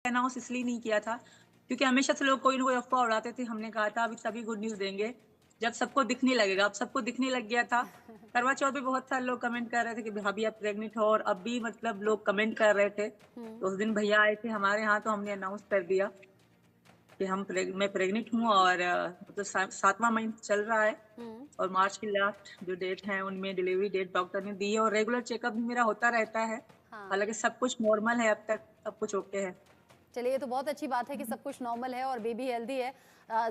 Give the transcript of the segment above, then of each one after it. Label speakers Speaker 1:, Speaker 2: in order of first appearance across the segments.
Speaker 1: Announce इसलिए नहीं किया था क्योंकि हमेशा से लोग कोई ना कोई अफवाह उड़ाते थे। हमने कहा था अभी तभी गुड न्यूज देंगे जब सबको दिखने लगेगा। अब सबको दिखने लग गया था। करवा चौथ पे बहुत सारे लोग कमेंट कर रहे थे कि भाभी आप प्रेग्नेंट हो, और अब भी मतलब लोग कमेंट कर रहे थे।
Speaker 2: हम्म।
Speaker 1: तो उस दिन भैया आए थे हमारे यहाँ, तो हमने अनाउंस कर दिया कि मैं प्रेग्नेंट हूँ, और तो 7वां महीना चल रहा है।
Speaker 2: हम्म।
Speaker 1: और मार्च की लास्ट जो डेट है उनमें डिलीवरी डेट डॉक्टर ने दी है, और रेगुलर चेकअप भी मेरा होता रहता है।
Speaker 2: हाँ।
Speaker 1: हालांकि सब कुछ नॉर्मल है, अब तक सब कुछ ओके है।
Speaker 2: चलिए, ये तो बहुत अच्छी बात है कि सब कुछ नॉर्मल है और बेबी हेल्दी है।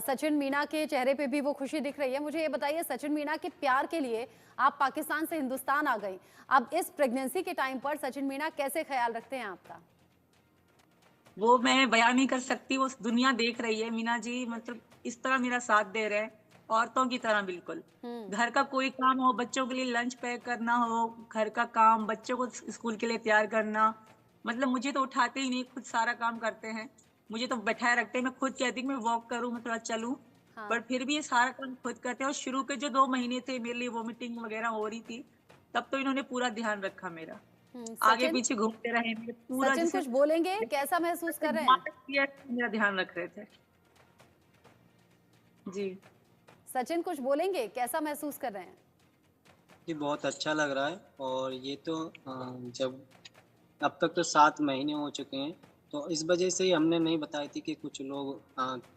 Speaker 2: सचिन मीना के चेहरे पे भी वो खुशी दिख रही है। मुझे ये बताइए, सचिन मीना के प्यार के लिए आप पाकिस्तान से हिंदुस्तान आ गई। अब इस प्रेगनेंसी के टाइम पर सचिन मीना कैसे ख्याल रखते हैं आपका?
Speaker 1: वो मैं बयान नहीं कर सकती, वो दुनिया देख रही है। मीना जी मतलब इस तरह मेरा साथ दे रहे हैं, औरतों की तरह बिल्कुल।
Speaker 2: हम्म।
Speaker 1: घर का कोई काम हो, बच्चों के लिए लंच पैक करना हो, घर का काम, बच्चों को स्कूल के लिए तैयार करना, मतलब मुझे तो उठाते ही नहीं, खुद सारा काम करते हैं। मुझे तो बैठाए रखते हैं। मैं खुद कहती हूँ मैं वॉक करूँ, मैं थोड़ा चलूँ, पर
Speaker 2: हाँ।
Speaker 1: फिर भी ये सारा काम खुद करते हैं। और शुरू के जो 2 महीने थे मेरे लिए वोमिटिंग वगैरह हो रही थी, तब तो इन्होंने पूरा ध्यान रखा मेरा। आगे
Speaker 2: सचिन,
Speaker 1: पीछे घूमते रहे मेरे, पूरा
Speaker 2: सचिन
Speaker 1: जैसे
Speaker 2: कुछ बोलेंगे,
Speaker 1: जैसे
Speaker 2: कैसा महसूस कर रहे हैं?
Speaker 1: नाटक किया मेरा ध्यान रख रहे थे। जी।
Speaker 2: सचिन कुछ बोलेंगे, कैसा महसूस कर रहे हैं?
Speaker 3: जी, बहुत अच्छा लग रहा है। और ये तो जब अब तक तो 7 महीने हो चुके हैं, तो इस वजह से ही हमने नहीं बताई थी कि कुछ लोग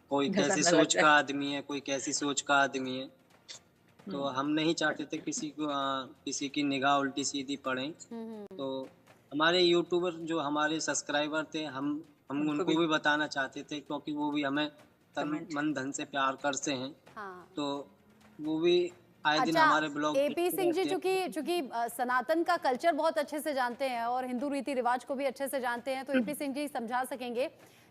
Speaker 3: कोई कैसी
Speaker 1: घसरने लग
Speaker 3: सोच
Speaker 1: गए।
Speaker 3: का आदमी है, कोई कैसी सोच का आदमी है। तो
Speaker 1: हम्म।
Speaker 3: हम नहीं चाहते थे किसी की निगाह उल्टी-सीधी पड़े।
Speaker 2: हम्म।
Speaker 3: तो हमारे यूट्यूबर जो हमारे सब्सक्राइबर थे, हम
Speaker 1: उनको
Speaker 3: उनको
Speaker 1: भी
Speaker 3: भी बताना चाहते थे, क्योंकि वो भी हमें तन
Speaker 1: कमेंट।
Speaker 3: मन धन से प्यार करते हैं।
Speaker 2: हाँ।
Speaker 3: तो वो भी आए दिन
Speaker 2: अच्छा,
Speaker 3: हमारे ब्लॉग
Speaker 2: एपी
Speaker 3: देखते
Speaker 2: सिंह जी
Speaker 3: रहते
Speaker 2: चूंकि
Speaker 3: हैं।
Speaker 2: चूंकि सनातन का कल्चर बहुत अच्छे से जानते हैं और हिंदू रीति रिवाज को भी अच्छे से जानते हैं, तो एपी सिंह जी समझा सकेंगे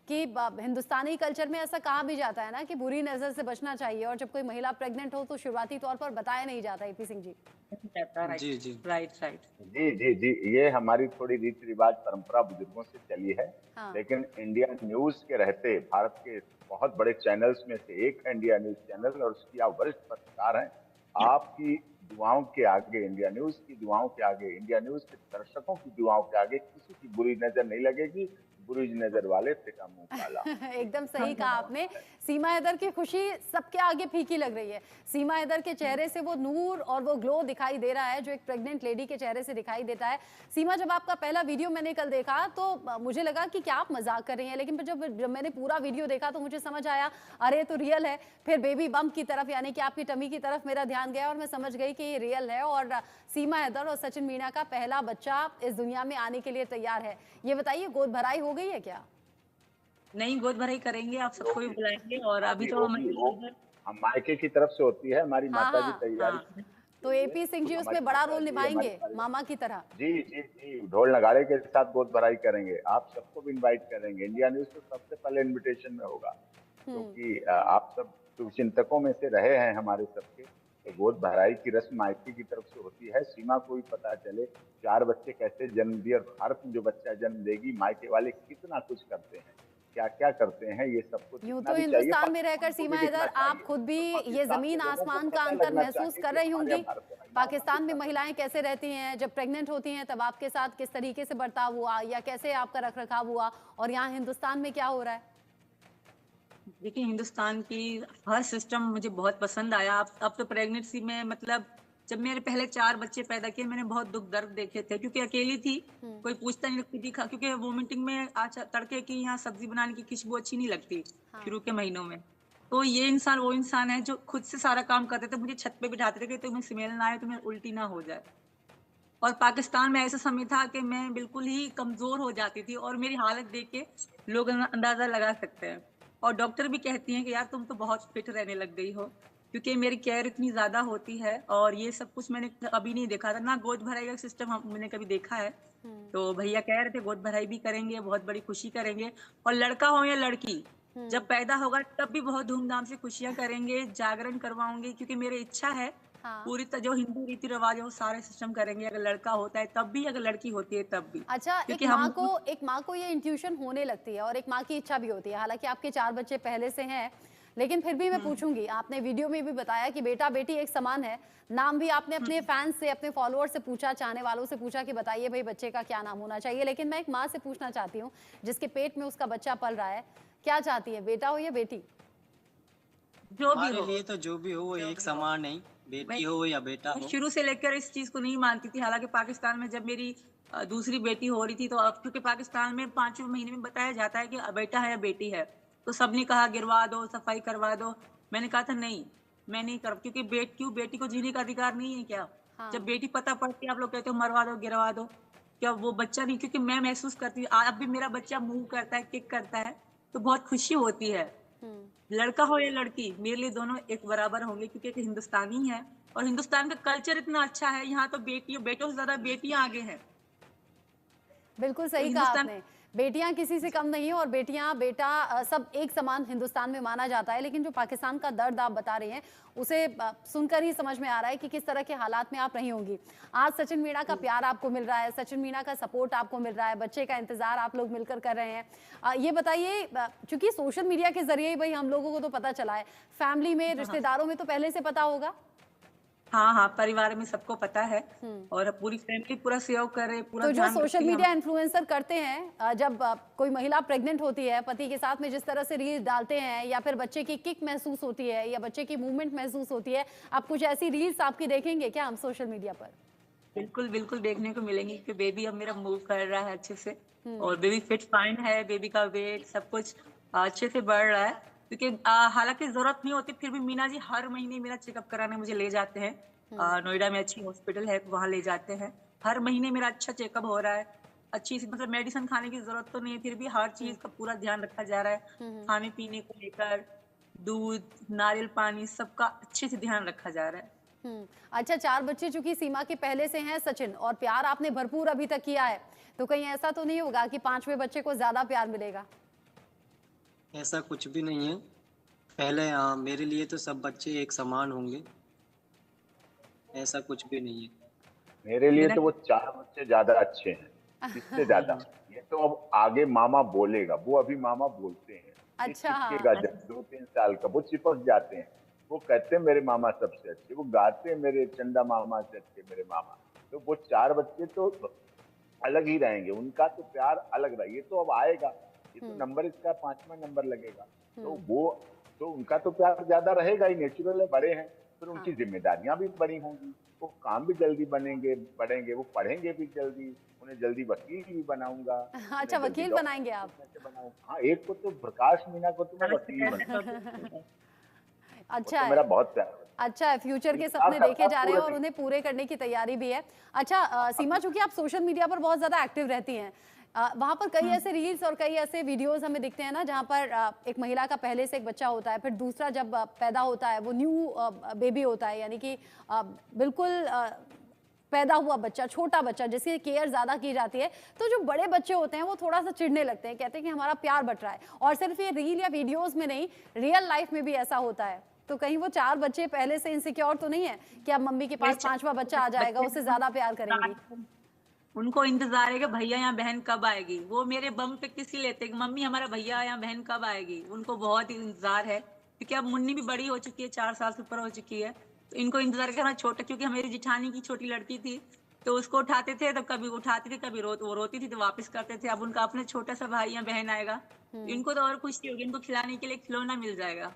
Speaker 2: कि हिंदुस्तानी कल्चर में ऐसा कहा भी जाता है ना कि बुरी नजर से बचना चाहिए, और जब कोई महिला प्रेग्नेंट हो तो शुरुआती तौर पर बताया नहीं जाता। एपी सिंह जी।
Speaker 1: रहता।
Speaker 3: जी,
Speaker 1: राइट
Speaker 3: जी।
Speaker 1: Right right.
Speaker 4: जी जी जी, ये हमारी थोड़ी रीति रिवाज परंपरा बुजुर्गों से चली है।
Speaker 2: हाँ।
Speaker 4: लेकिन इंडिया न्यूज के रहते, भारत के बहुत बड़े चैनल्स में से एक है इंडिया न्यूज चैनल, और उसकी आप वरिष्ठ पत्रकार हैं। आपकी दुआओं के आगे, इंडिया न्यूज की दुआओं के आगे, इंडिया न्यूज के दर्शकों की दुआओं के आगे किसी की बुरी नजर नहीं लगेगी। बुरी नजर वाले से का मुंह काला। जी,
Speaker 2: एकदम सही कहा आपने।
Speaker 4: नमस्कार।
Speaker 2: सीमा हैदर की खुशी सबके आगे फीकी लग रही है। सीमा हैदर के चेहरे से वो नूर और वो ग्लो दिखाई दे रहा है जो एक प्रेग्नेंट लेडी के चेहरे से दिखाई देता है। सीमा, जब आपका पहला वीडियो मैंने कल देखा तो मुझे लगा कि क्या आप मजाक कर रही हैं, लेकिन जब मैंने पूरा वीडियो देखा तो मुझे समझ आया, अरे तो रियल है। फिर बेबी बम्प की तरफ, यानी कि आपकी टमी की तरफ मेरा ध्यान गया और मैं समझ गई कि ये रियल है, और सीमा हैदर और सचिन मीना का पहला बच्चा इस दुनिया में आने के लिए तैयार है। ये बताइए, गोद भराई हो गई है क्या?
Speaker 1: नहीं, गोद भराई करेंगे, आप सबको भी
Speaker 4: होगी,
Speaker 1: बुलाएंगे। और अभी
Speaker 4: होगी
Speaker 1: तो
Speaker 4: होगी हो। हम मायके की तरफ से होती है, हमारी
Speaker 2: हाँ
Speaker 4: माता जी
Speaker 2: हाँ।
Speaker 4: तैयारी
Speaker 1: हाँ।
Speaker 4: के
Speaker 2: तो
Speaker 4: लिए।
Speaker 2: एपी सिंह जी
Speaker 4: हमारी
Speaker 2: उसमें बड़ा
Speaker 4: माता
Speaker 2: रोल
Speaker 4: जी, हमारी
Speaker 2: निभाएंगे
Speaker 4: खाला।
Speaker 2: मामा की तरह।
Speaker 4: जी जी जी, ढोल नगाड़े के साथ गोद भराई करेंगे। आप सबको भी इनवाइट करेंगे। इंडिया न्यूज तो सबसे पहले इनविटेशन में होगा,
Speaker 2: हम्म।
Speaker 4: क्योंकि आप सब शुभचिंतकों में से रहे हैं हमारे सबके। तो गोद भराई की रस्म मायके की तरफ से होती है। सीमा को भी पता चले 4 बच्चे कैसे जन्म दिए, और भारत में जो बच्चा जन्म देगी मायके वाले कितना कुछ करते हैं, क्या क्या करते हैं, ये सबको
Speaker 2: यूं
Speaker 4: दिखना
Speaker 2: तो
Speaker 4: भी चाहिए।
Speaker 2: हिंदुस्तान में रहकर
Speaker 4: पाकिस्तान को भी
Speaker 2: सीमा
Speaker 4: दिखना
Speaker 2: हैदर आप
Speaker 4: चाहिए,
Speaker 2: खुद भी
Speaker 4: और
Speaker 2: ये
Speaker 4: पाकिस्तान के
Speaker 2: जमीन
Speaker 4: लोगों को
Speaker 2: आसमान का
Speaker 4: पता
Speaker 2: अंतर
Speaker 4: लगना
Speaker 2: महसूस
Speaker 4: चाहिए
Speaker 2: कर
Speaker 4: कि
Speaker 2: रही
Speaker 4: हमारे
Speaker 2: होंगी।
Speaker 4: यहाँ भारत में महिलाओं का
Speaker 2: पाकिस्तान में
Speaker 4: कितना
Speaker 2: महिलाएं
Speaker 4: सम्मान
Speaker 2: कैसे रहती हैं, जब प्रेग्नेंट होती हैं तब आपके साथ किस तरीके से बर्ताव हुआ, या कैसे आपका रखरखाव हुआ, और यहाँ हिंदुस्तान में क्या हो रहा है?
Speaker 1: देखिए, हिंदुस्तान की हर सिस्टम मुझे बहुत पसंद आया। अब तो प्रेगनेंसी में मतलब जब मेरे पहले 4 बच्चे पैदा किए, मैंने बहुत दुख दर्द देखे थे, क्योंकि अकेली थी।
Speaker 2: हम्म।
Speaker 1: कोई पूछता नहीं, खुद ही खा, क्योंकि वोमिटिंग में आज तड़के की यहाँ सब्जी बनाने की खुशबू अच्छी नहीं लगती
Speaker 2: हाँ।
Speaker 1: शुरू के महीनों में। तो ये इंसान वो इंसान है जो खुद से सारा काम करते थे, मुझे छत पे बिठाते थे कि तुम्हें स्मेल ना आए, तुम्हें उल्टी ना हो जाए। और पाकिस्तान में ऐसा समय था कि मैं बिल्कुल ही कमजोर हो जाती थी, और मेरी हालत देख के लोग अंदाजा लगा सकते हैं। और डॉक्टर भी कहती हैं कि यार तुम तो बहुत फिट रहने लग गई हो, क्योंकि मेरी केयर इतनी ज्यादा होती है। और ये सब कुछ मैंने अभी नहीं देखा था ना, गोद भराई का सिस्टम मैंने कभी देखा है।
Speaker 2: हम्म।
Speaker 1: तो भैया कह रहे थे गोद भराई भी करेंगे, बहुत बड़ी खुशी करेंगे। और लड़का हो या लड़की,
Speaker 2: हम्म।
Speaker 1: जब पैदा होगा तब भी बहुत धूमधाम से खुशियां करेंगे, जागरण करवाऊंगी, क्योंकि मेरी इच्छा है
Speaker 2: हाँ।
Speaker 1: पूरी जो हिंदू रीति रिवाज है वो सारे सिस्टम करेंगे। अगर लड़का होता है तब भी, अगर लड़की होती है तब भी,
Speaker 2: अच्छा,
Speaker 1: क्योंकि हम
Speaker 2: एक माँ को ये इंट्यूशन होने लगती है और एक माँ की इच्छा भी होती है। हालांकि आपके 4 बच्चे पहले से हैं, लेकिन फिर भी मैं पूछूंगी, आपने वीडियो में भी बताया कि बेटा बेटी एक समान है, नाम भी आपने अपने फैंस से, अपने फॉलोअर्स से पूछा, चाहने वालों से पूछा कि बताइए भाई बच्चे का क्या नाम होना चाहिए। लेकिन मैं एक माँ से पूछना चाहती हूँ जिसके पेट में उसका बच्चा पल रहा है, क्या चाहती है, बेटा हो या बेटी?
Speaker 1: जो भी
Speaker 3: हमारे
Speaker 1: हो।
Speaker 3: लिए तो जो भी हो वो एक समान नहीं,
Speaker 1: मैं
Speaker 3: बेटी हो या बेटा
Speaker 1: मैं
Speaker 3: हो।
Speaker 1: शुरू से लेकर इस चीज को नहीं मानती थी। हालांकि पाकिस्तान में जब मेरी दूसरी बेटी हो रही थी, तो अब क्योंकि पाकिस्तान में 5वें महीने में बताया जाता है कि बेटा है या बेटी है, तो सबने कहा गिरवा दो, सफाई करवा दो। मैंने कहा था नहीं, मैं नहीं कर, क्योंकि बेटी को जीने का अधिकार नहीं है क्या?
Speaker 2: हाँ।
Speaker 1: जब बेटी पता पड़ती है आप लोग कहते हो मरवा दो, गिरवा दो। क्या वो बच्चा नहीं, क्योंकि मैं महसूस करती हूँ अब भी मेरा बच्चा मूव करता है, किक करता है, तो बहुत खुशी होती है। लड़का हो या लड़की, मेरे लिए दोनों एक बराबर होंगे, क्योंकि एक हिंदुस्तानी है और हिंदुस्तान का कल्चर इतना अच्छा है। यहाँ तो बेटों से ज्यादा बेटियां आगे हैं।
Speaker 2: बिल्कुल
Speaker 1: तो
Speaker 2: सही कहा
Speaker 1: हिंदुस्तान
Speaker 2: आपने, बेटियां किसी से कम नहीं है और बेटियां बेटा सब एक समान हिंदुस्तान में माना जाता है। लेकिन जो पाकिस्तान का दर्द आप बता रहे हैं उसे सुनकर ही समझ में आ रहा है कि किस तरह के हालात में आप रही होंगी। आज सचिन मीणा का प्यार आपको मिल रहा है, सचिन मीणा का सपोर्ट आपको मिल रहा है, बच्चे का इंतजार आप लोग मिलकर कर रहे हैं। ये बताइए, चूंकि सोशल मीडिया के जरिए ही भाई हम लोगों को तो पता चला है, फैमिली में, रिश्तेदारों में तो पहले से पता होगा?
Speaker 1: हाँ हाँ, परिवार में सबको पता है और पूरी फैमिली पूरा सहयोग कर रहे, पूरा
Speaker 2: तो जो
Speaker 1: ध्यान
Speaker 2: सोशल
Speaker 1: रखती है।
Speaker 2: मीडिया इन्फ्लुएंसर करते हैं, जब कोई महिला प्रेग्नेंट होती है, पति के साथ में जिस तरह से रील्स डालते हैं या फिर बच्चे की किक महसूस होती है या बच्चे की मूवमेंट महसूस होती है, आप कुछ ऐसी रील्स आपकी देखेंगे क्या हम सोशल मीडिया पर?
Speaker 1: बिल्कुल बिल्कुल देखने को मिलेंगी कि बेबी अब मेरा मूव कर रहा है अच्छे से, और बेबी फिट फाइन है, बेबी का वेट सब कुछ अच्छे से बढ़ रहा है। क्योंकि हालांकि जरूरत नहीं होती, फिर भी मीना जी हर महीने मेरा चेकअप कराने मुझे ले जाते हैं। नोएडा में अच्छी हॉस्पिटल है, वहां ले जाते हैं। हर महीने मेरा अच्छा चेकअप हो रहा है। अच्छी सी, मतलब मेडिसिन खाने की जरूरत तो नहीं है, फिर भी हर चीज का पूरा ध्यान रखा जा रहा है। खाने पीने को लेकर दूध, नारियल पानी, सबका अच्छे से ध्यान रखा जा रहा है।
Speaker 2: अच्छा, 4 बच्चे चूंकि सीमा के पहले से हैं सचिन, और प्यार आपने भरपूर अभी तक किया है, तो कहीं ऐसा तो नहीं होगा कि 5वें बच्चे को ज्यादा प्यार मिलेगा?
Speaker 3: ऐसा कुछ भी नहीं है। पहले मेरे लिए तो सब बच्चे एक समान होंगे, ऐसा कुछ भी नहीं है।
Speaker 4: मेरे लिए
Speaker 1: मेरा
Speaker 4: तो वो 4 बच्चे ज्यादा अच्छे हैं, इससे ज्यादा। ये तो अब आगे मामा बोलेगा, वो अभी मामा बोलते हैं। ये
Speaker 2: अच्छा।
Speaker 4: चिपकेगा जब 2-3 साल का, वो चिपक जाते हैं। वो कहते हैं मेरे मामा सबसे अच्छे, वो गाते हैं मेरे चंदा मामा से अच्छे मेरे मामा। तो वो 4 बच्चे तो अलग ही रहेंगे, उनका तो प्यार अलग रहा। ये तो अब आएगा, ये तो नंबर इसका 5वां नंबर लगेगा, तो वो तो उनका तो प्यार ज्यादा रहेगा ही, नेचुरल है, बड़े हैं, फिर उनकी जिम्मेदारियां भी बड़ी होंगी, वो काम भी जल्दी बढ़ेंगे, वो पढ़ेंगे भी जल्दी, उन्हें जल्दी वकील भी बनाऊंगा।
Speaker 2: अच्छा,
Speaker 4: उन्हें जल्दी
Speaker 2: वकील
Speaker 4: डॉक्टर
Speaker 2: बनाएंगे आप?
Speaker 4: कैसे बनाऊंगा। हाँ, एक को तो प्रकाश मीना को तो मैं वकील बनाऊंगा, वो
Speaker 2: अच्छा
Speaker 4: तो
Speaker 2: है,
Speaker 4: मेरा बहुत प्यार है।
Speaker 2: अच्छा है, फ्यूचर के
Speaker 4: इंतजार
Speaker 2: सपने
Speaker 4: करता
Speaker 2: देखे जा रहे हैं और
Speaker 4: पूरे
Speaker 2: उन्हें पूरे करने की तैयारी भी है। अच्छा सीमा, चूंकि आप सोशल मीडिया पर बहुत ज्यादा एक्टिव रहती हैं, वहां पर कई ऐसे रील्स और कई ऐसे वीडियोस हमें दिखते हैं ना, जहां पर एक महिला का पहले से एक बच्चा होता है, फिर दूसरा जब पैदा होता है वो न्यू बेबी होता है, यानी कि बिल्कुल पैदा हुआ बच्चा, छोटा बच्चा, जिसकी केयर ज्यादा की जाती है। तो जो बड़े बच्चे होते हैं वो थोड़ा सा चिढ़ने लगते हैं, कहते हैं कि हमारा प्यार बट रहा है। और सिर्फ ये रील या वीडियोस में नहीं, रियल लाइफ में भी ऐसा होता है। तो कहीं वो 4 बच्चे पहले से इनसिक्योर तो नहीं है कि अब मम्मी के पास 5वां बच्चा आ जाएगा, उससे ज्यादा प्यार करेंगी?
Speaker 1: उनको इंतजार है कि भैया या बहन कब आएगी। वो मेरे बम पे किसी लेते कि मम्मी हमारा भैया या बहन कब आएगी। उनको बहुत ही इंतजार है, क्योंकि अब मुन्नी भी बड़ी हो चुकी है, 4 साल से ऊपर हो चुकी है। तो इनको इंतजार है कि हमारा छोटा, क्योंकि मेरी जिठानी की छोटी लड़की थी, तो उसको उठाते थे, तो कभी उठाती थी, कभी वो रोती थी तो वापस करते थे। अब उनका अपना छोटा सा भाई या बहन आएगा, तो इनको तो और खुशी होगी, इनको खिलाने के लिए खिलौना मिल जाएगा।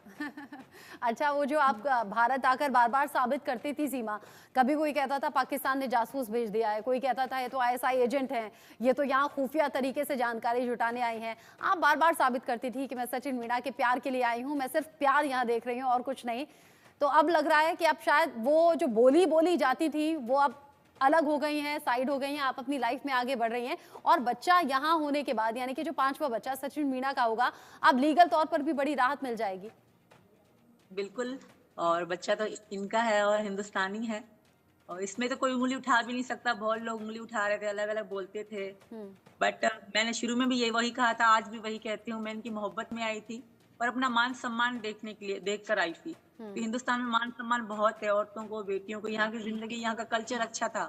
Speaker 2: अच्छा, वो जो आप भारत आकर बार बार साबित करती थी सीमा, कभी कोई कहता था पाकिस्तान ने जासूस भेज दिया है, कोई कहता था ये तो आईएसआई एजेंट हैं, ये तो यहाँ खुफिया तरीके से जानकारी जुटाने आई हैं। आप बार बार साबित करती थी कि मैं सचिन मीणा के प्यार के लिए आई हूँ, मैं सिर्फ प्यार यहाँ देख रही हूँ और कुछ नहीं। तो अब लग रहा है कि अब शायद वो जो बोली जाती थी वो अब अलग हो गई हैं, साइड हो गई हैं, आप अपनी लाइफ में आगे बढ़ रही हैं, और बच्चा यहाँ होने के बाद, यानी कि जो 5वां बच्चा सचिन मीणा का होगा, अब लीगल तौर पर भी बड़ी राहत मिल जाएगी।
Speaker 1: बिल्कुल, और बच्चा तो इनका है और हिंदुस्तानी है, और इसमें तो कोई उंगली उठा भी नहीं सकता। बहुत लोग उंगली उठा रहे थे, अलग अलग बोलते थे, बट मैंने शुरू में भी ये वही कहा था, आज भी वही कहती हूँ। मैं इनकी मोहब्बत में आई थी और अपना मान सम्मान देखने के लिए, देख कर आई थी। तो हिंदुस्तान में मान सम्मान बहुत है, औरतों को, बेटियों को, यहाँ की जिंदगी, यहाँ का कल्चर अच्छा था।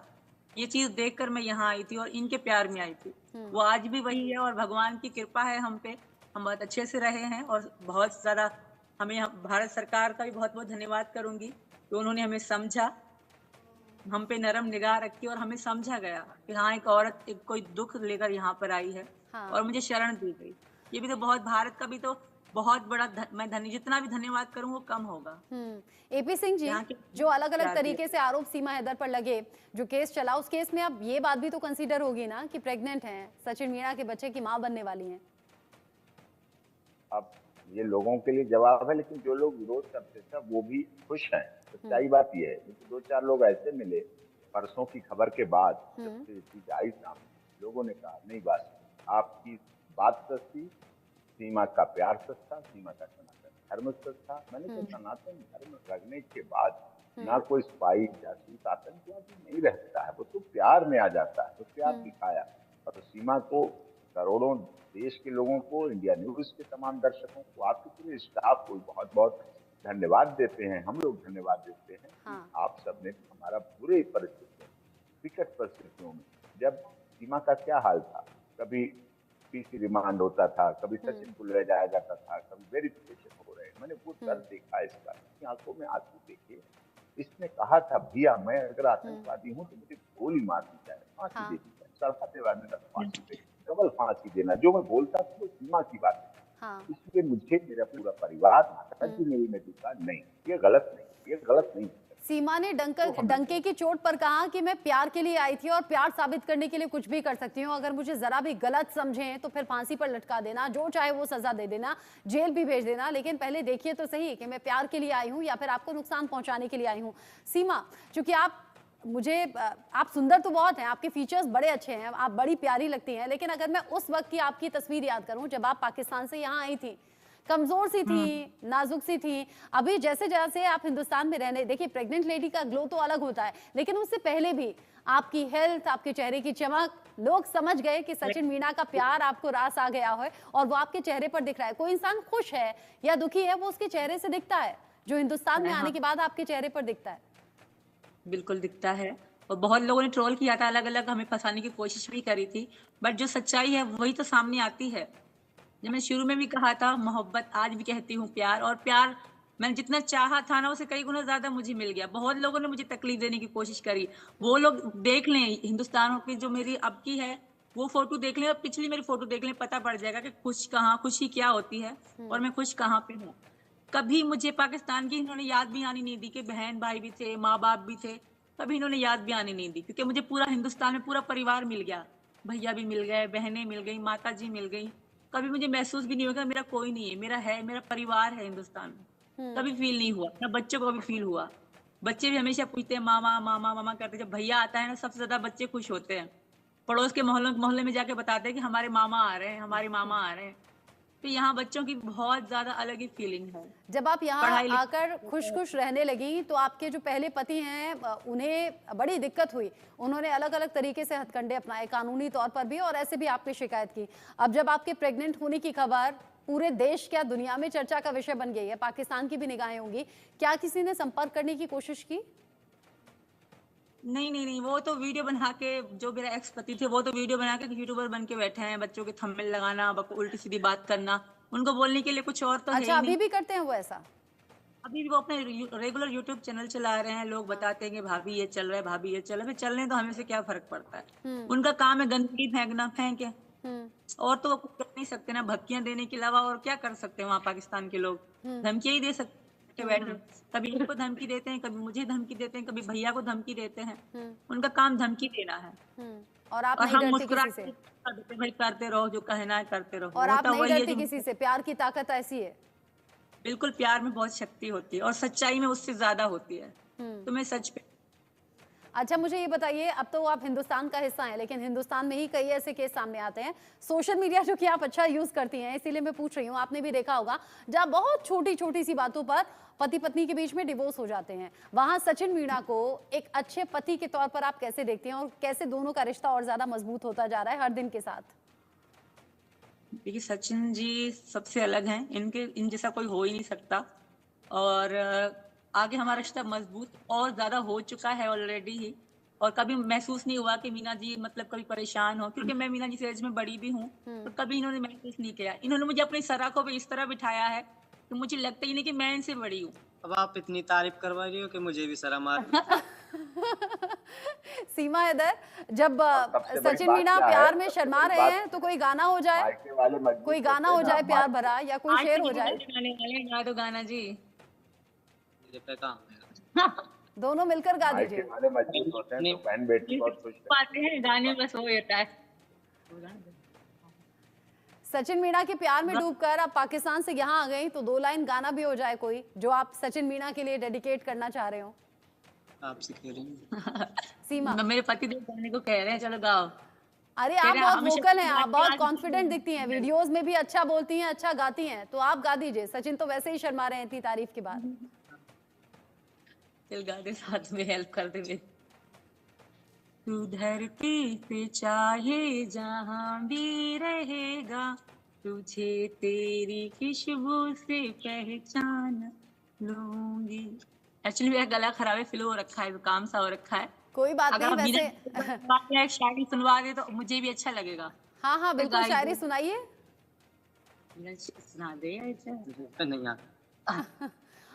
Speaker 1: ये चीज देख कर मैं यहाँ आई थी और इनके प्यार में आई थी। वो आज भी वही है और भगवान की कृपा है हम पे, हम बहुत अच्छे से रहे हैं और बहुत ज्यादा भारत सरकार का भी बहुत-बहुत धन्यवाद करूँगी कि उन्होंने हमें समझा, हम पे नरम निगाह रखी और हमें समझा गया कि हाँ, एक औरत एक कोई दुःख लेकर यहाँ पर आई है
Speaker 2: हाँ।
Speaker 1: और मुझे शरण दी गई। ये भी तो बहुत भारत का भी तो बहुत बड़ा मैं जितना भी धन्यवाद करूँ वो कम होगा।
Speaker 2: एपी सिंह जी,
Speaker 1: यहाँ के
Speaker 2: जो अलग-अलग
Speaker 1: प्यार दिया।
Speaker 2: तरीके से आरोप सीमा हैदर पर लगे, जो केस चला, उस केस में अब ये बात भी तो कंसीडर होगी ना कि प्रेग्नेंट हैं, सचिन मीणा के बच्चे की माँ बनने वाली हैं।
Speaker 4: अब ये लोगों के लिए जवाब है, लेकिन जो लोग विरोध करते थे वो भी खुश हैं। सच्चाई बात ये है, लेकिन 2-4 लोग ऐसे मिले परसों की खबर के बाद, जब ये चीज आई सामने, लोगों ने कहा नहीं बात, आपकी बात सच थी, सीमा का प्यार सच था, सीमा का सनातन धर्म सच था। मैंने कहा सनातन धर्म रखने के बाद ना कोई स्पाई जासूस आतंकवादी नहीं रहता है, वो तो प्यार में आ जाता है, तो प्यार दिखाया। और सीमा को, करोड़ों देश के लोगों को, इंडिया न्यूज के तमाम दर्शकों को, आपके पूरे स्टाफ को बहुत बहुत धन्यवाद देते हैं। हम लोग धन्यवाद देते हैं कि आप सबने हमारा पूरे परिस्थितियों, विकट परिस्थितियों में, जब सीमा का क्या हाल था, कभी पीसी रिमांड होता था, कभी सचिन को ले जाया जाता था, कभी वेरिफिकेशन हो रहे, मैंने वो दर्द देखा इसका, इसकी आंखों में आंसू देखे। इसने कहा था भैया मैं अगर आतंकवादी हूँ तो मुझे गोली मार दी जाए, फांसी दे दी जाए, सड़काते वाले का फांसी दे, डबल फांसी देना, जो मैं बोलता था वो सीमा की बात है। इसलिए मुझे मेरा पूरा परिवार, माता जी मेरी ने कहा नहीं, ये गलत नहीं, ये गलत नहीं।
Speaker 2: सीमा ने डंके की चोट पर कहा कि मैं प्यार के लिए आई थी और प्यार साबित करने के लिए कुछ भी कर सकती हूँ, अगर मुझे जरा भी गलत समझें तो फिर फांसी पर लटका देना, जो चाहे वो सजा दे देना, जेल भी भेज देना, लेकिन पहले देखिए तो सही कि मैं प्यार के लिए आई हूँ या फिर आपको नुकसान पहुंचाने के लिए आई हूँ। सीमा, चूंकि आप सुंदर तो बहुत हैं, आपके फीचर्स बड़े अच्छे हैं, आप बड़ी प्यारी लगती हैं, लेकिन अगर मैं उस वक्त की आपकी तस्वीर याद करूं जब आप पाकिस्तान से यहाँ आई थी, कमजोर सी थी, नाजुक सी थी, अभी जैसे जैसे आप हिंदुस्तान में रहने, देखिए प्रेग्नेंट लेडी का ग्लो तो अलग होता है, लेकिन उससे पहले भी आपकी हेल्थ, आपके चेहरे की चमक, लोग समझ गए कि सचिन मीणा का प्यार आपको रास आ गया है और वो आपके चेहरे पर दिख रहा है। कोई इंसान खुश है या दुखी है वो उसके चेहरे से दिखता है, जो हिंदुस्तान में आने के बाद आपके चेहरे पर दिखता है।
Speaker 1: बिल्कुल दिखता है, और बहुत लोगों ने ट्रोल किया था, अलग अलग हमें फंसाने की कोशिश भी करी थी, बट जो सच्चाई है वही तो सामने आती है। जब मैं शुरू में भी कहा था मोहब्बत, आज भी कहती हूँ प्यार, और प्यार मैंने जितना चाहा था ना उसे कई गुना ज्यादा मुझे मिल गया। बहुत लोगों ने मुझे तकलीफ देने की कोशिश करी, वो लोग देख लें हिंदुस्तान की जो मेरी अब की है वो फोटो देख लें और पिछली मेरी फोटो देख लें, पता पड़ जाएगा कि खुशी क्या होती है और मैं खुश कहाँ पे हूँ। कभी मुझे पाकिस्तान की इन्होंने याद भी आनी नहीं दी कि बहन भाई भी थे, माँ बाप भी थे, कभी इन्होंने याद भी आने नहीं दी, क्योंकि मुझे पूरा हिंदुस्तान में पूरा परिवार मिल गया, भैया भी मिल गए, बहनें मिल गई, माता जी मिल गई। कभी मुझे महसूस भी नहीं होगा मेरा कोई नहीं है, मेरा परिवार है हिंदुस्तान में। कभी फील नहीं हुआ, ना बच्चों को भी फील हुआ। बच्चे भी हमेशा पूछते हैं मामा मामा मामा करते, जब भैया आता है ना सबसे ज्यादा बच्चे खुश होते हैं। पड़ोस के मोहल्ले में जाके बताते हैं कि हमारे मामा आ रहे हैं, हमारे मामा आ रहे हैं। तो यहाँ बच्चों की बहुत ज्यादा अलग ही फीलिंग है।
Speaker 2: जब आप यहाँ आकर खुश रहने लगी तो आपके जो पहले पति हैं उन्हें बड़ी दिक्कत हुई, उन्होंने अलग अलग तरीके से हथकंडे अपनाए, कानूनी तौर पर भी, और ऐसे भी आप पे शिकायत की। अब जब आपके प्रेग्नेंट होने की खबर पूरे देश, क्या दुनिया में चर्चा का विषय बन गई है, पाकिस्तान की भी निगाहें होंगी, क्या किसी ने संपर्क करने की कोशिश की?
Speaker 1: नहीं, वो तो वीडियो बना के, जो मेरा एक्स पति थे वो तो वीडियो बना के यूट्यूबर बन के बैठे हैं, बच्चों के थंबनेल लगाना, उल्टी सीधी बात करना, उनको बोलने के लिए कुछ और तो
Speaker 2: अच्छा,
Speaker 1: है
Speaker 2: अभी भी करते हैं वो ऐसा?
Speaker 1: अभी भी वो अपने रेगुलर यूट्यूब चैनल चला रहे हैं, लोग बताते हैं कि भाभी ये चल रहा है, भाभी ये चल रहा है, चलने तो हमें से क्या फर्क पड़ता है। उनका काम है गंदगी फेंकना, फेंके, और तो वो कुछ कर नहीं सकते ना, भक्तियां देने के अलावा और क्या कर सकते हैं वहाँ पाकिस्तान के लोग, धमकियां ही दे सकते के बैठे, कभी इनको धमकी देते हैं, कभी मुझे धमकी देते हैं, कभी भैया को धमकी देते हैं, उनका काम धमकी देना है।
Speaker 2: और आप नहीं डरती किसी से?
Speaker 1: भाई करते रहो, जो कहना है करते रहो।
Speaker 2: और आप नहीं डरती किसी से? प्यार की ताकत ऐसी है।
Speaker 1: बिल्कुल, प्यार में बहुत शक्ति होती है और सच्चाई में उससे ज्यादा होती है, तो मैं सच पे।
Speaker 2: अच्छा, मुझे ये बताइए, अब तो आप हिंदुस्तान का हिस्सा हैं, लेकिन हिंदुस्तान में ही कई ऐसे केस सामने आते हैं, सोशल मीडिया जो कि आप अच्छा यूज करती हैं, इसीलिए मैं पूछ रही हूँ, आपने भी देखा होगा, जहाँ बहुत छोटी छोटी सी बातों पर पति पत्नी के बीच में डिवोर्स हो जाते हैं। वहां सचिन मीणा को एक अच्छे पति के तौर पर आप कैसे देखते हैं और कैसे दोनों का रिश्ता और ज्यादा मजबूत होता जा रहा है हर दिन के साथ?
Speaker 1: देखिए, सचिन जी सबसे अलग हैं, इन जैसा कोई हो ही नहीं सकता, और आगे हमारा रिश्ता मजबूत और ज्यादा हो चुका है ऑलरेडी ही, और कभी महसूस नहीं हुआ कि मीना जी मतलब कभी परेशान हो, क्योंकि मैं मीना जी से एज में बड़ी भी हूँ, तो कभी इन्होंने महसूस नहीं किया। इन्होंने मुझे अपनी सराखों पे इस तरह बिठाया है तो मुझे लगता ही नहीं कि मैं इनसे बड़ी हूँ।
Speaker 3: अब आप इतनी तारीफ करवा रही हो कि मुझे भी शर्म आ रही है।
Speaker 2: सीमा हैदर, जब
Speaker 4: और सबसे बड़ी
Speaker 2: सचिन
Speaker 4: बात
Speaker 2: मीना
Speaker 4: क्या है,
Speaker 2: प्यार में
Speaker 4: सबसे
Speaker 2: शर्मा
Speaker 4: बड़ी
Speaker 2: रहे
Speaker 4: बात
Speaker 2: हैं तो कोई गाना हो जाए,
Speaker 4: मायके वाले मजबूत
Speaker 2: कोई गाना
Speaker 4: होते
Speaker 2: हो
Speaker 4: हैं
Speaker 2: जाए
Speaker 4: ना,
Speaker 2: प्यार भरा, या कोई
Speaker 1: आज
Speaker 2: शेर
Speaker 1: तो
Speaker 2: हो
Speaker 1: ये
Speaker 2: जाए,
Speaker 1: गाने वाले गा दो गाना जी।
Speaker 3: मेरे पे काम है।
Speaker 2: दोनों मिलकर गा
Speaker 4: मायके
Speaker 2: दीजिए।
Speaker 4: वाले मजबूत होते हैं तो बहन बेटी बहुत खुश रहती
Speaker 1: पाते हैं गाने बस हो जाता है।
Speaker 2: सचिन मीना के प्यार में डूबकर आप पाकिस्तान से यहाँ आ गई, तो 2 लाइन गाना भी हो जाए कोई, जो आप सचिन मीना के लिए डेडिकेट करना चाह रहे हो।
Speaker 3: आपसे कह रही हूँ।
Speaker 2: सीमा,
Speaker 1: मेरे पति देव गाने को कह रहे हैं चलो गाओ।
Speaker 2: अरे
Speaker 1: कह
Speaker 2: आप
Speaker 1: रहे हैं
Speaker 2: बहुत
Speaker 1: हमेशा
Speaker 2: वोकल हैं, आप
Speaker 1: गाती
Speaker 2: बहुत
Speaker 1: आज
Speaker 2: कॉन्फिडेंट
Speaker 1: भी।
Speaker 2: दिखती हैं, वीडियोस में भी अच्छा बोलती हैं, अच्छा गाती हैं, तो आप गा दीजिए। सचिन तो वैसे ही शर्मा रहे हैं इतनी तारीफ के बाद।
Speaker 1: चल गा दे, साथ में हेल्प कर दे मेरी। तू धरती पे चाहे जहां भी रहेगा, तुझे तेरी खुशबू से पहचान लूंगी। एक्चुअली मेरा गला खराब है, फ्लो हो रखा है, जुकाम सा हो रखा है।
Speaker 2: कोई बात
Speaker 1: अगर
Speaker 2: नहीं,
Speaker 1: आप बिना
Speaker 2: वैसे
Speaker 1: एक शायरी सुनवा दे तो मुझे भी अच्छा लगेगा।
Speaker 2: हाँ हाँ
Speaker 1: तो
Speaker 2: बिल्कुल,
Speaker 1: गाई
Speaker 2: शायरी
Speaker 1: दो।
Speaker 2: सुनाइए।
Speaker 1: सुना दे ऐसा।
Speaker 3: नहीं आता।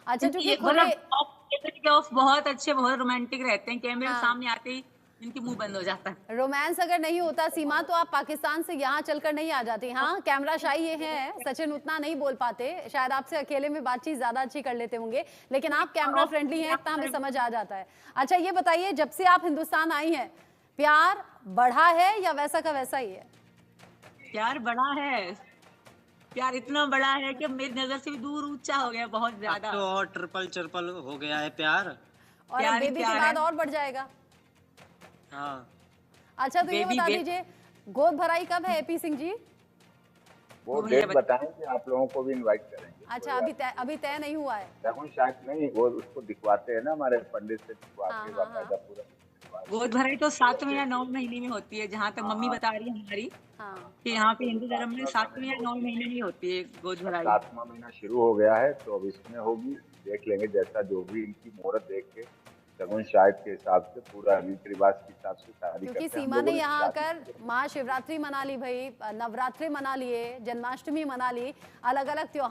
Speaker 2: अच्छा,
Speaker 1: क्योंकि
Speaker 2: क्योंकि
Speaker 1: ये
Speaker 2: खुले,
Speaker 1: मतलब बहुत अच्छे, बहुत रोमांटिक रहते हैं, कैमरे के
Speaker 2: हाँ,
Speaker 1: सामने आते ही इनके मुंह बंद हो जाता है।
Speaker 2: रोमांस अगर नहीं होता सीमा, तो आप पाकिस्तान से यहाँ चलकर नहीं आ जाती। हाँ, कैमरा शाई ये है, सचिन उतना नहीं बोल पाते, शायद आपसे अकेले में बातचीत ज्यादा अच्छी कर लेते होंगे, लेकिन आप कैमरा फ्रेंडली हैं, इतना हमें समझ आ जाता है। अच्छा ये बताइए, जब से आप हिंदुस्तान आई हैं, प्यार बढ़ा है या वैसा का वैसा ही है?
Speaker 1: प्यार बड़ा है, प्यार इतना बड़ा है कि मेरी नजर से भी दूर ऊंचा हो गया, बहुत
Speaker 3: अब
Speaker 1: ज्यादा।
Speaker 3: तो और ट्रिपल हो गया है प्यार।
Speaker 2: और अब
Speaker 1: प्यार ही
Speaker 2: बेबी के
Speaker 1: प्यार
Speaker 2: बाद
Speaker 1: है।
Speaker 2: और बढ़ जाएगा।
Speaker 3: हाँ,
Speaker 2: अच्छा तो ये
Speaker 1: बेबी
Speaker 2: बता
Speaker 1: बे
Speaker 2: दीजिए, गोद भराई कब है एपी सिंह जी?
Speaker 4: वो
Speaker 1: भैया
Speaker 4: डेट बताएंगे, आप लोगों को भी इनवाइट करेंगे।
Speaker 2: अच्छा, अभी तय नहीं हुआ है।
Speaker 4: देखो शायद नहीं, वो उसको दिखवाते हैं ना, हमारे पंडित से दिखवा
Speaker 2: हाँ
Speaker 4: के
Speaker 2: हाँ हाँ,
Speaker 4: बाकायदा पूरा दिखवा के।
Speaker 1: गोद भराई तो 7वें या 9वें महीने में होती है, जहाँ तक मम्मी
Speaker 4: हाँ,
Speaker 1: बता रही है हमारी,
Speaker 2: हाँ।
Speaker 1: कि यहाँ पे
Speaker 4: तो
Speaker 1: हिंदू धर्म में
Speaker 4: 7वां
Speaker 1: 7वें
Speaker 4: महीना
Speaker 1: या 9वें
Speaker 4: होती है।
Speaker 1: महीने में ही होती है गोद
Speaker 4: अब
Speaker 1: भराई।
Speaker 4: 7वां महीना शुरू हो गया है, तो अब इसमें होगी, देख लेंगे जैसा जो भी इनकी मुहूर्त देख के, शगुन शायद के हिसाब से, पूरा रीति रिवाज के हिसाब से शादी
Speaker 2: क्योंकि
Speaker 4: करते हैं। हम
Speaker 2: सीमा ने
Speaker 4: लोगों
Speaker 2: यहाँ
Speaker 4: शादी
Speaker 2: आकर महाशिवरात्रि मना ली भाई, नवरात्रि मना लिए, जन्माष्टमी मना ली, अलग अलग त्योहार